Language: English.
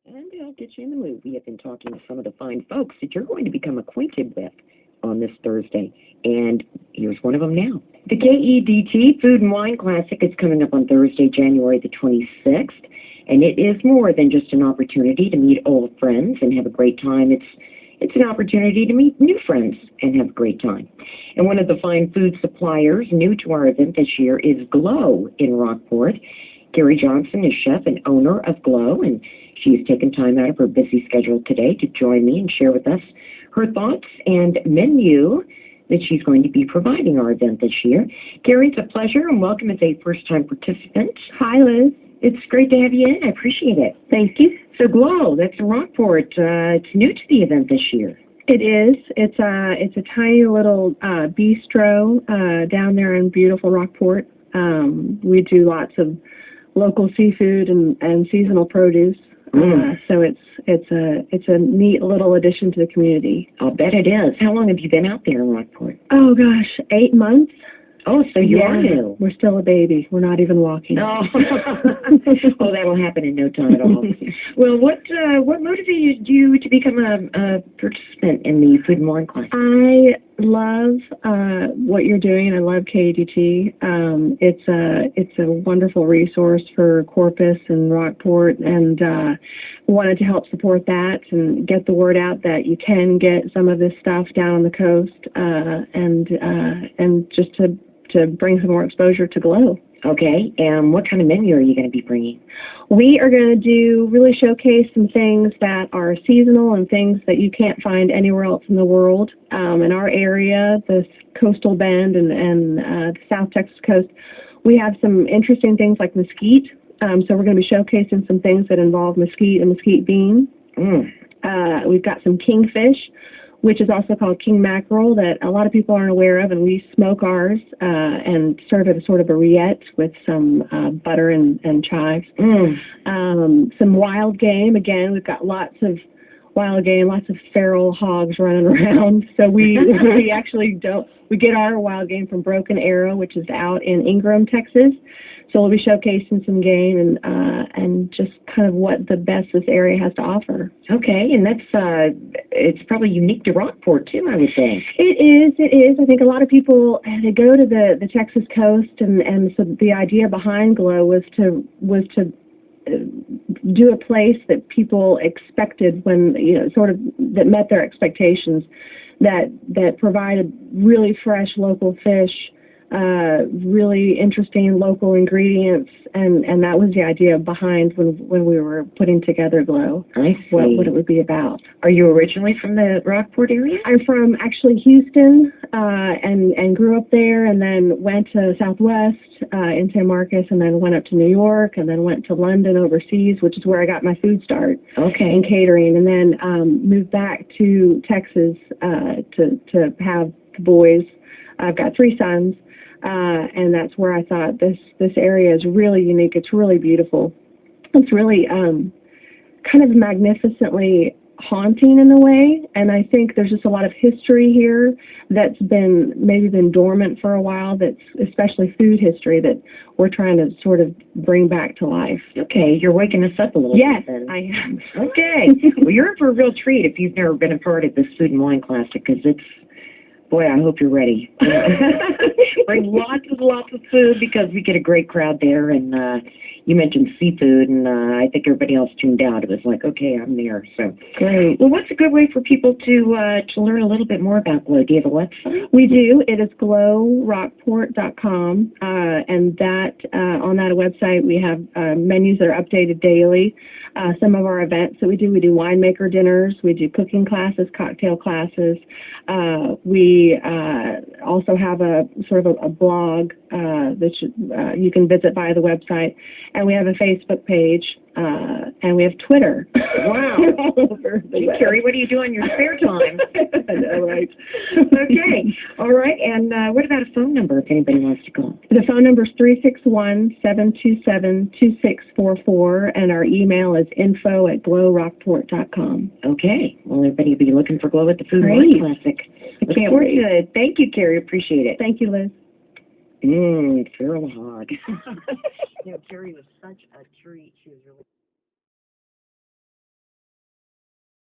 And I'll get you in the mood. We have been talking to some of the fine folks that you're going to become acquainted with on this Thursday. And here's one of them now. The KEDT Food and Wine Classic is coming up on Thursday, January the 26th. And it is more than just an opportunity to meet old friends and have a great time. It's an opportunity to meet new friends and have a great time. And one of the fine food suppliers new to our event this year is Glow in Rockport. Carrie Johnson is chef and owner of Glow, and she has taken time out of her busy schedule today to join me and share with us her thoughts and menu that she's going to be providing our event this year. Carrie, it's a pleasure, and welcome as a first-time participant. Hi, Liz. It's great to have you in. I appreciate it. Thank you. So Glow, that's in Rockport. It's new to the event this year. It is. It's a tiny little bistro down there in beautiful Rockport. We do lots of local seafood and seasonal produce. So it's a neat little addition to the community. I'll bet it is. How long have you been out there in Rockport? Oh gosh, 8 months. Oh, so you are new. We're still a baby. We're not even walking. Oh, well, that will happen in no time at all. Well, what motivated you to become a participant in the Food and Wine Class? I love what you're doing. I love KEDT. It's a wonderful resource for Corpus and Rockport, and wanted to help support that and get the word out that you can get some of this stuff down on the coast, and just to bring some more exposure to Glow. Okay, and what kind of menu are you going to be bringing? We are going to really showcase some things that are seasonal and things that you can't find anywhere else in the world. In our area, the coastal bend and the South Texas coast, we have some interesting things like mesquite. So we're going to be showcasing some things that involve mesquite and mesquite bean. We've got some kingfish, which is also called king mackerel, that a lot of people aren't aware of, and we smoke ours and serve it as sort of a rillette with some butter and chives. Some wild game. Again, we've got lots of wild game, lots of feral hogs running around. So we actually we get our wild game from Broken Arrow, which is out in Ingram, Texas. So we'll be showcasing some game and just kind of what the best this area has to offer. Okay, and that's it's probably unique to Rockport too, I would think. It is. I think a lot of people, they go to the Texas coast, and so the idea behind Glow was to do a place that people expected, when sort of that met their expectations, that provided really fresh local fish, really interesting local ingredients, and that was the idea behind when we were putting together Glow. I see. What it would be about. Are you originally from the Rockport area? I'm from actually Houston, and grew up there, and then went to Southwest in San Marcos, and then went up to New York, and then went to London overseas, which is where I got my food start. Okay. In catering, and then moved back to Texas to have the boys. I've got 3 sons. And that's where I thought this area is really unique. It's really beautiful. It's really kind of magnificently haunting in a way. And I think there's just a lot of history here that's maybe been dormant for a while. That's especially food history that we're trying to sort of bring back to life. Okay, you're waking us up a little yes, bit. Yes, I am. Okay. Well, you're in for a real treat if you've never been a part of this Food and Wine Classic, because it's. Boy, I hope you're ready. Bring lots of food, because we get a great crowd there. And you mentioned seafood, and I think everybody else tuned out. It was like, okay, I'm there. So great. Well, what's a good way for people to learn a little bit more about Glow? Do you have a website? We do. It is glowrockport.com, and that on that website we have menus that are updated daily. Some of our events that we do winemaker dinners, we do cooking classes, cocktail classes. We also have a sort of a blog that you can visit via the website, and we have a Facebook page, and we have Twitter. Wow. Hey, Carrie, what do you do in your spare time? I know, right? Okay. All right. And what about a phone number if anybody wants to call? The phone number is 361-727-2644, and our email is info@glowrockport.com. Okay. Well, everybody will be looking for Glow at the Food and Wine Classic. Look forward to it. Thank you, Carrie. Appreciate it. Thank you, Liz. Feral hog. Carrie was such a treat. She was really...